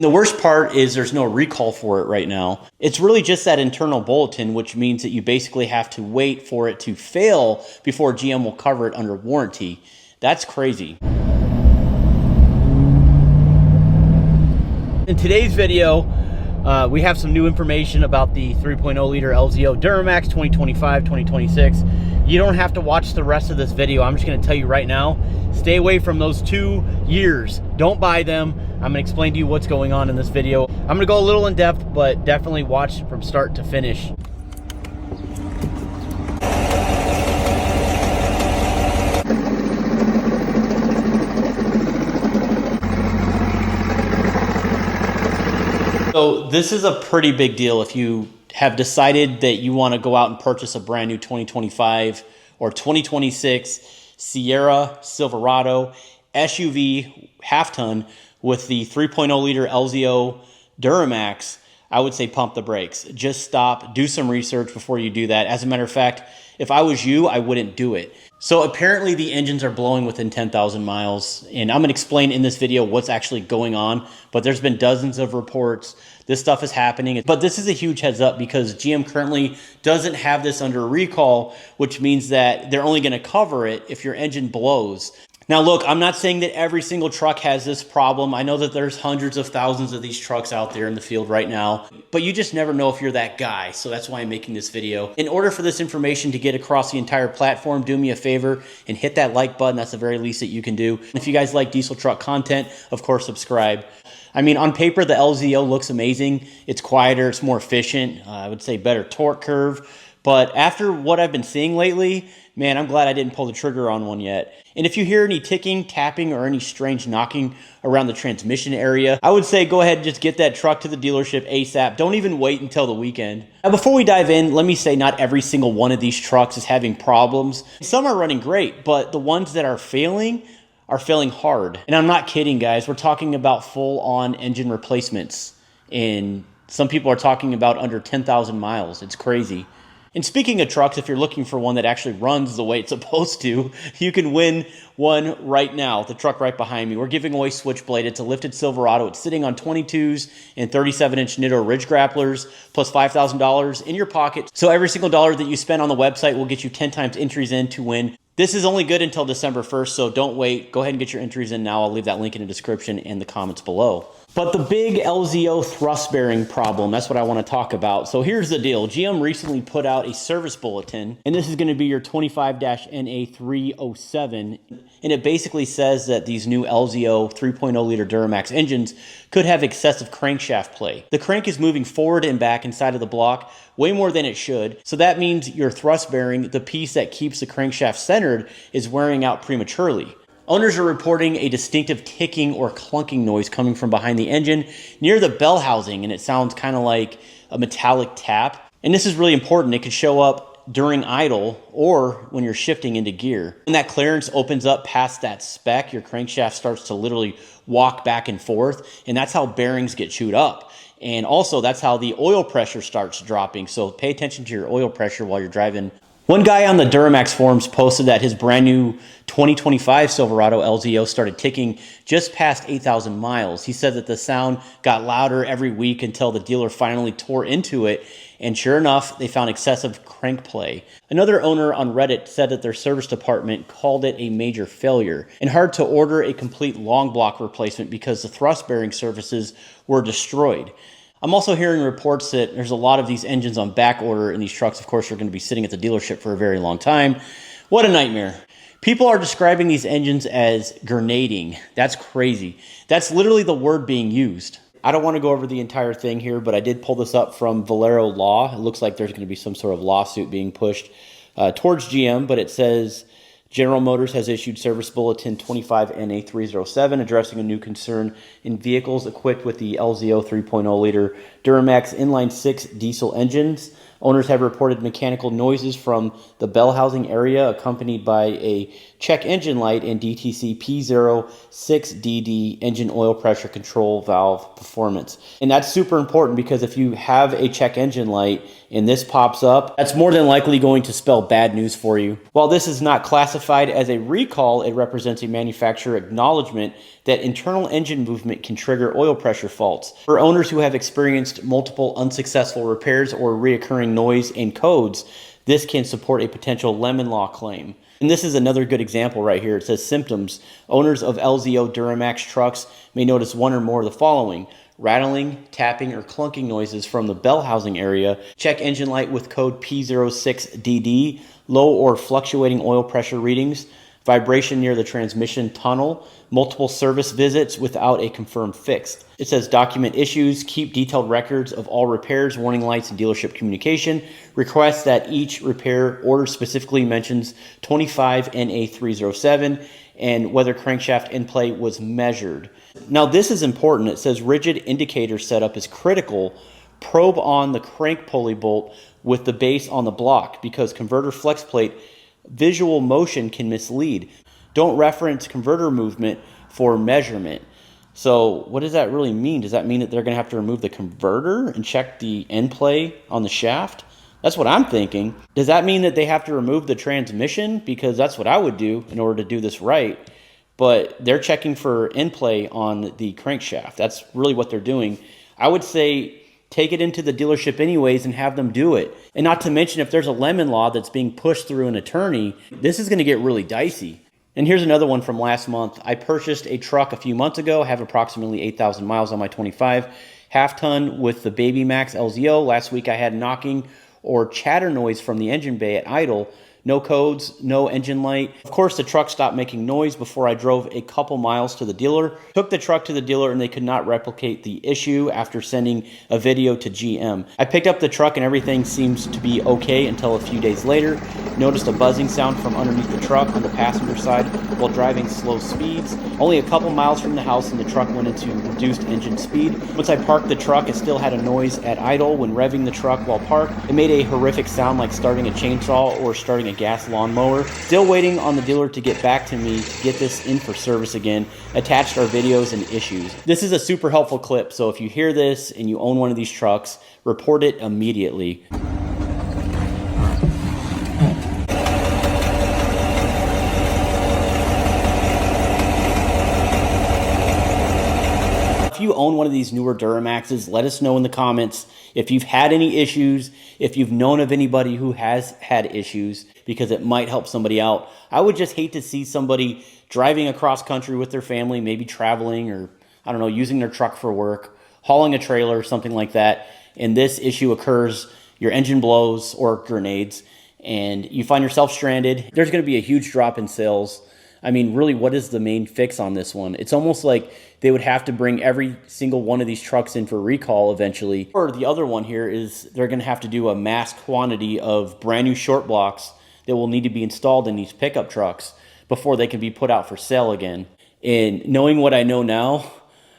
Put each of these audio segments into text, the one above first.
The worst part is there's no recall for it right now. It's really just that internal bulletin, which means that you basically have to wait for it to fail before GM will cover it under warranty. That's crazy. In today's video, we have some new information about the 3.0 liter LZO Duramax 2025-2026. You don't have to watch the rest of this video. I'm just going to tell you right now, stay away from those 2 years. Don't buy them. I'm going to explain to you what's going on in this video. I'm going to go a little in depth, but definitely watch from start to finish. So this is a pretty big deal if you have decided that you want to go out and purchase a brand new 2025 or 2026 Sierra, Silverado, SUV half ton with the 3.0 liter LZO Duramax. I would say pump the brakes. Just stop, do some research before you do that. As a matter of fact, if I was you, I wouldn't do it. So apparently the engines are blowing within 10,000 miles, and I'm gonna explain in this video what's actually going on, but there's been dozens of reports. This stuff is happening, but this is a huge heads up because GM currently doesn't have this under recall, which means that they're only gonna cover it if your engine blows. Now look, I'm not saying that every single truck has this problem. I know that there's hundreds of thousands of these trucks out there in the field right now, but you just never know if you're that guy. So that's why I'm making this video. In order for this information to get across the entire platform, do me a favor and hit that like button. That's the very least that you can do. And if you guys like diesel truck content, of course, subscribe. I mean, on paper, the LZO looks amazing. It's quieter, it's more efficient. I would say better torque curve. But after what I've been seeing lately, man, I'm glad I didn't pull the trigger on one yet. And if you hear any ticking, tapping, or any strange knocking around the transmission area, I would say go ahead and just get that truck to the dealership ASAP. Don't even wait until the weekend. Now, before we dive in, let me say not every single one of these trucks is having problems. Some are running great, but the ones that are failing hard. And I'm not kidding, guys. We're talking about full-on engine replacements. And some people are talking about under 10,000 miles. It's crazy. And speaking of trucks, if you're looking for one that actually runs the way it's supposed to, you can win one right now. The truck right behind me. We're giving away Switchblade. It's a lifted Silverado. It's sitting on 22s and 37-inch Nitto ridge grapplers, plus $5,000 in your pocket. So every single dollar that you spend on the website will get you 10 times entries in to win. This is only good until December 1st, so don't wait. Go ahead and get your entries in now. I'll leave that link in the description and the comments below. But the big LZO thrust bearing problem, that's what I want to talk about. So here's the deal. GM recently put out a service bulletin, and this is going to be your 25-NA307. And it basically says that these new LZO 3.0 liter Duramax engines could have excessive crankshaft play. The crank is moving forward and back inside of the block way more than it should. So that means your thrust bearing, the piece that keeps the crankshaft centered, is wearing out prematurely. Owners are reporting a distinctive ticking or clunking noise coming from behind the engine near the bell housing, and it sounds kind of like a metallic tap. And this is really important. It could show up during idle or when you're shifting into gear. When that clearance opens up past that spec, your crankshaft starts to literally walk back and forth, and that's how bearings get chewed up. And also, that's how the oil pressure starts dropping. So pay attention to your oil pressure while you're driving. One guy on the Duramax forums posted that his brand new 2025 Silverado LZO started ticking just past 8,000 miles. He said that the sound got louder every week until the dealer finally tore into it. And sure enough, they found excessive crank play. Another owner on Reddit said that their service department called it a major failure and hard to order a complete long block replacement because the thrust bearing surfaces were destroyed. I'm also hearing reports that there's a lot of these engines on back order, and these trucks, of course, are going to be sitting at the dealership for a very long time. What a nightmare. People are describing these engines as grenading. That's crazy. That's literally the word being used. I don't want to go over the entire thing here, but I did pull this up from Valero Law. It looks like there's going to be some sort of lawsuit being pushed towards GM, but it says General Motors has issued Service Bulletin 25NA307 addressing a new concern in vehicles equipped with the LZO 3.0 liter Duramax inline 6 diesel engines. Owners have reported mechanical noises from the bell housing area accompanied by a check engine light and DTC P06DD engine oil pressure control valve performance. And that's super important because if you have a check engine light and this pops up, that's more than likely going to spell bad news for you. While this is not classified as a recall, it represents a manufacturer acknowledgement that internal engine movement can trigger oil pressure faults. For owners who have experienced multiple unsuccessful repairs or reoccurring noise and codes, this can support a potential lemon law claim. And this is another good example right here. It says symptoms. Owners of LZO Duramax trucks may notice one or more of the following: rattling, tapping, or clunking noises from the bell housing area, check engine light with code P06DD, low or fluctuating oil pressure readings, vibration near the transmission tunnel, multiple service visits without a confirmed fix. It says document issues, keep detailed records of all repairs, warning lights, and dealership communication. Request that each repair order specifically mentions 25 NA307 and whether crankshaft end play was measured. Now this is important. It says rigid indicator setup is critical. Probe on the crank pulley bolt with the base on the block because converter flex plate visual motion can mislead. Don't reference converter movement for measurement. So what does that really mean? Does that mean that they're going to have to remove the converter and check the end play on the shaft? That's what I'm thinking. Does that mean that they have to remove the transmission? Because that's what I would do in order to do this right. But they're checking for end play on the crankshaft. That's really what they're doing. I would say take it into the dealership anyways and have them do it. And not to mention, if there's a lemon law that's being pushed through an attorney, this is going to get really dicey. And here's another one from last month. I purchased a truck a few months ago, have approximately 8,000 miles on my 25, half ton with the Baby Max LZO. Last week I had knocking or chatter noise from the engine bay at idle. No codes, no engine light. Of course, the truck stopped making noise before I drove a couple miles to the dealer. Took the truck to the dealer and they could not replicate the issue after sending a video to GM. I picked up the truck and everything seems to be okay until a few days later. Noticed a buzzing sound from underneath the truck on the passenger side while driving slow speeds. Only a couple miles from the house and the truck went into reduced engine speed. Once I parked the truck, it still had a noise at idle. When revving the truck while parked, it made a horrific sound like starting a chainsaw or starting a gas lawnmower. Still waiting on the dealer to get back to me to get this in for service again. Attached are videos and issues. This is a super helpful clip, so if you hear this and you own one of these trucks, report it immediately. If you own one of these newer Duramaxes, let us know in the comments if you've had any issues, if you've known of anybody who has had issues, because it might help somebody out. I would just hate to see somebody driving across country with their family, maybe traveling or, I don't know, using their truck for work, hauling a trailer or something like that, and this issue occurs, your engine blows or grenades, and you find yourself stranded. There's going to be a huge drop in sales. I mean, really, what is the main fix on this one? It's almost like they would have to bring every single one of these trucks in for recall eventually. Or the other one here is they're going to have to do a mass quantity of brand new short blocks that will need to be installed in these pickup trucks before they can be put out for sale again. And knowing what I know now,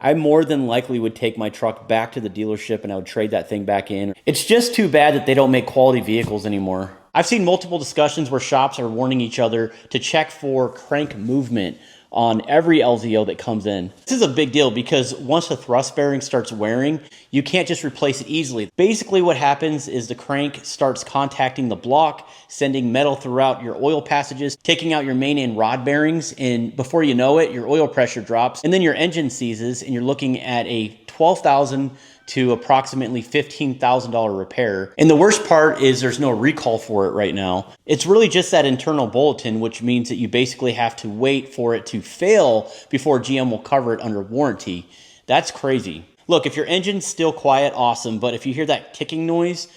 I more than likely would take my truck back to the dealership and I would trade that thing back in. It's just too bad that they don't make quality vehicles anymore. I've seen multiple discussions where shops are warning each other to check for crank movement on every LZO that comes in. This is a big deal because once the thrust bearing starts wearing, you can't just replace it easily. Basically what happens is the crank starts contacting the block, sending metal throughout your oil passages, taking out your main and rod bearings, and before you know it, your oil pressure drops, and then your engine seizes, and you're looking at a $12,000 to approximately $15,000 repair. And the worst part is there's no recall for it right now. It's really just that internal bulletin, which means that you basically have to wait for it to fail before GM will cover it under warranty. That's crazy. Look, if your engine's still quiet, awesome, but if you hear that ticking noise,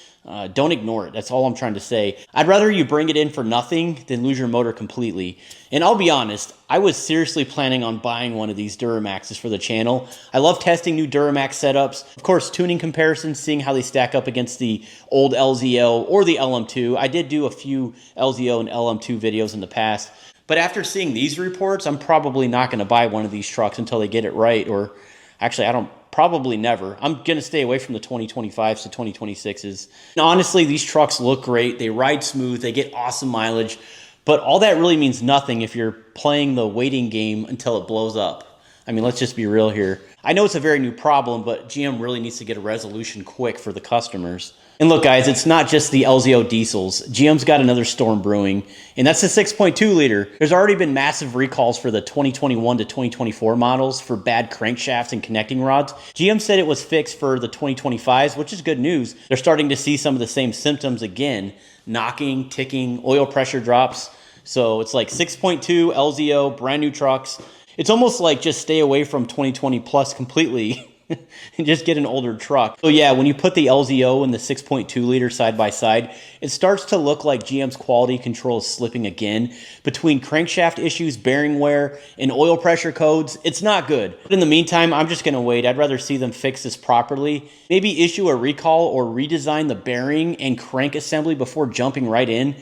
don't ignore it. That's all I'm trying to say. I'd rather you bring it in for nothing than lose your motor completely. And I'll be honest, I was seriously planning on buying one of these Duramaxes for the channel. I love testing new Duramax setups. Of course, tuning comparisons, seeing how they stack up against the old LZO or the LM2. I did do a few LZO and LM2 videos in the past. But after seeing these reports, I'm probably not going to buy one of these trucks until they get it right. Or actually, I don't probably never. I'm going to stay away from the 2025s to 2026s. And honestly, these trucks look great. They ride smooth. They get awesome mileage. But all that really means nothing if you're playing the waiting game until it blows up. I mean, let's just be real here. I know it's a very new problem, but GM really needs to get a resolution quick for the customers. And look, guys, it's not just the LZO diesels. GM's got another storm brewing, and that's the 6.2 liter. There's already been massive recalls for the 2021 to 2024 models for bad crankshafts and connecting rods. GM said it was fixed for the 2025s, which is good news. They're starting to see some of the same symptoms again: knocking, ticking, oil pressure drops. So it's like 6.2 LZO, brand new trucks. It's almost like just stay away from 2020 plus completely and just get an older truck. So yeah, when you put the LZO and the 6.2 liter side by side, it starts to look like GM's quality control is slipping again. Between crankshaft issues, bearing wear, and oil pressure codes, it's not good. But in the meantime, I'm just gonna wait. I'd rather see them fix this properly. Maybe issue a recall or redesign the bearing and crank assembly before jumping right in.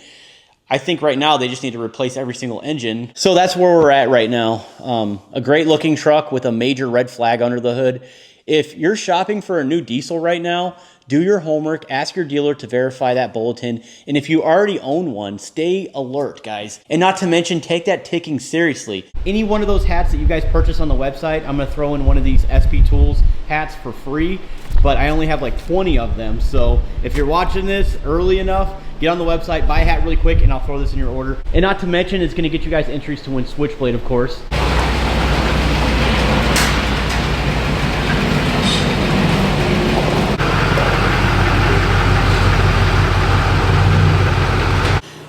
I think right now they just need to replace every single engine. So that's where we're at right now. A great looking truck with a major red flag under the hood. If you're shopping for a new diesel right now, do your homework, ask your dealer to verify that bulletin. And if you already own one, stay alert, guys. And not to mention, take that ticking seriously. Any one of those hats that you guys purchase on the website, I'm gonna throw in one of these SP Tools hats for free, but I only have like 20 of them. So if you're watching this early enough, get on the website, buy a hat really quick, and I'll throw this in your order. And not to mention, it's gonna get you guys entries to win Switchblade, of course.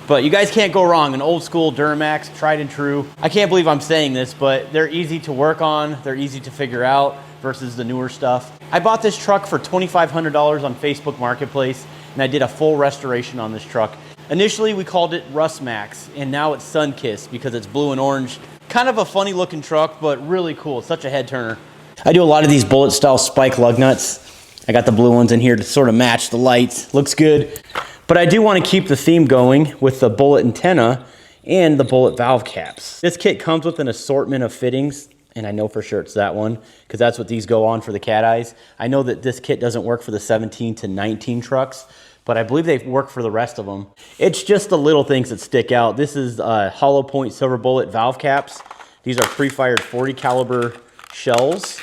But you guys can't go wrong. An old school Duramax, tried and true. I can't believe I'm saying this, but they're easy to work on. They're easy to figure out versus the newer stuff. I bought this truck for $2,500 on Facebook Marketplace, and I did a full restoration on this truck. Initially, we called it Rust Max, and now it's Sunkissed because it's blue and orange. Kind of a funny looking truck, but really cool. It's such a head turner. I do a lot of these bullet style spike lug nuts. I got the blue ones in here to sort of match the lights. Looks good. But I do want to keep the theme going with the bullet antenna and the bullet valve caps. This kit comes with an assortment of fittings, and I know for sure it's that one because that's what these go on for the cat eyes. I know that this kit doesn't work for the 17 to 19 trucks, but I believe they work for the rest of them. It's just the little things that stick out. This is hollow point silver bullet valve caps. These are pre-fired 40 caliber shells,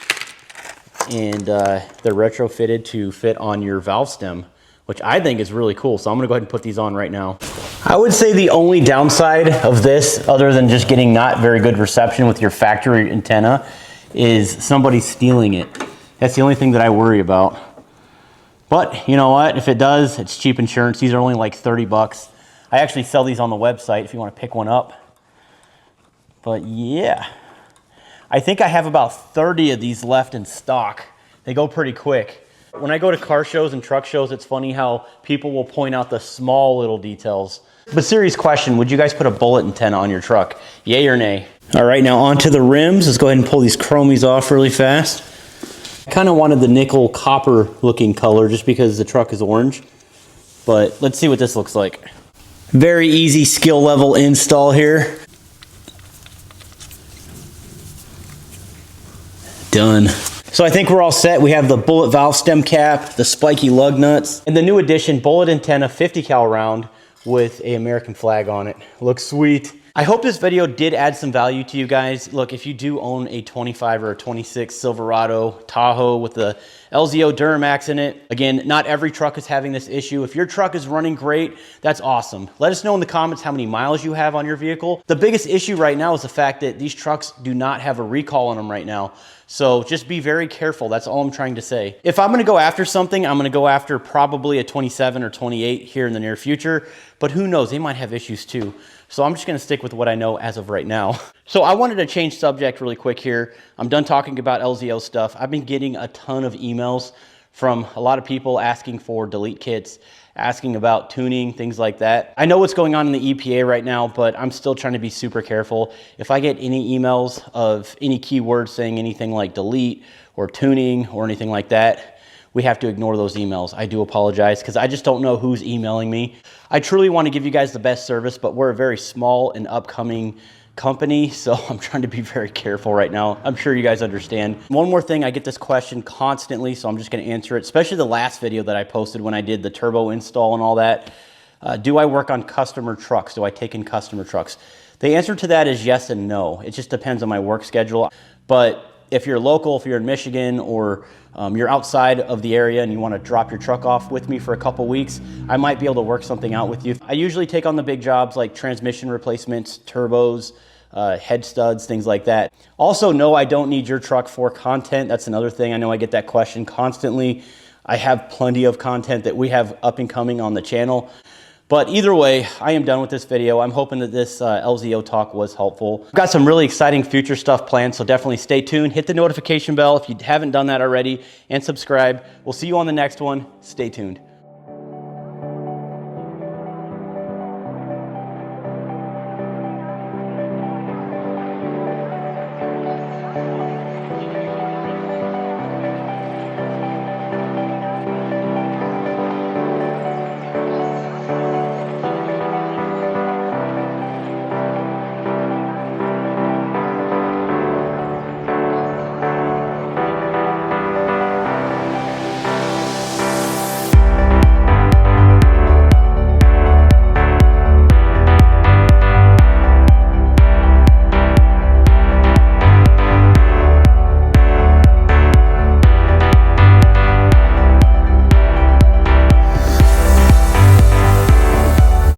and they're retrofitted to fit on your valve stem, which I think is really cool. So I'm gonna go ahead and put these on right now. I would say the only downside of this, other than just getting not very good reception with your factory antenna, is somebody stealing it. That's the only thing that I worry about. But you know what? If it does, it's cheap insurance. These are only like 30 bucks. I actually sell these on the website if you want to pick one up. But yeah, I think I have about 30 of these left in stock. They go pretty quick. When I go to car shows and truck shows, it's funny how people will point out the small little details. But serious question, would you guys put a bullet antenna on your truck? Yay or nay? All right, now onto the rims. Let's go ahead and pull these chromies off really fast. I kind of wanted the nickel copper looking color just because the truck is orange. But let's see what this looks like. Very easy skill level install here. Done. So I think we're all set. We have the bullet valve stem cap, the spiky lug nuts, and the new addition bullet antenna 50 cal round with an American flag on it. Looks sweet. I hope this video did add some value to you guys. Look, if you do own a 25 or a 26 Silverado Tahoe with the LZO Duramax in it, again, not every truck is having this issue. If your truck is running great, that's awesome. Let us know in the comments how many miles you have on your vehicle. The biggest issue right now is the fact that these trucks do not have a recall on them right now. So just be very careful. That's all I'm trying to say. If I'm gonna go after something, I'm gonna go after probably a 27 or 28 here in the near future, but who knows, they might have issues too. So I'm just gonna stick with what I know as of right now. So I wanted to change subject really quick here. I'm done talking about LZO stuff. I've been getting a ton of emails from a lot of people asking for delete kits, asking about tuning, things like that. I know what's going on in the EPA right now, but I'm still trying to be super careful. If I get any emails of any keywords saying anything like delete or tuning or anything like that, we have to ignore those emails. I do apologize because I just don't know who's emailing me. I truly want to give you guys the best service, but we're a very small and upcoming company, so I'm trying to be very careful right now. I'm sure you guys understand. One more thing, I get this question constantly, so I'm just gonna answer it, especially the last video that I posted when I did the turbo install and all that. Do I work on customer trucks? Do I take in customer trucks? The answer to that is yes and no. It just depends on my work schedule. But if you're local, if you're in Michigan, or you're outside of the area and you want to drop your truck off with me for a couple weeks, I might be able to work something out with you. I usually take on the big jobs like transmission replacements, turbos, head studs, things like that. Also, no, I don't need your truck for content. That's another thing. I know I get that question constantly. I have plenty of content that we have up and coming on the channel. But either way, I am done with this video. I'm hoping that this LZO talk was helpful. I've got some really exciting future stuff planned, so definitely stay tuned. Hit the notification bell if you haven't done that already, and subscribe. We'll see you on the next one. Stay tuned.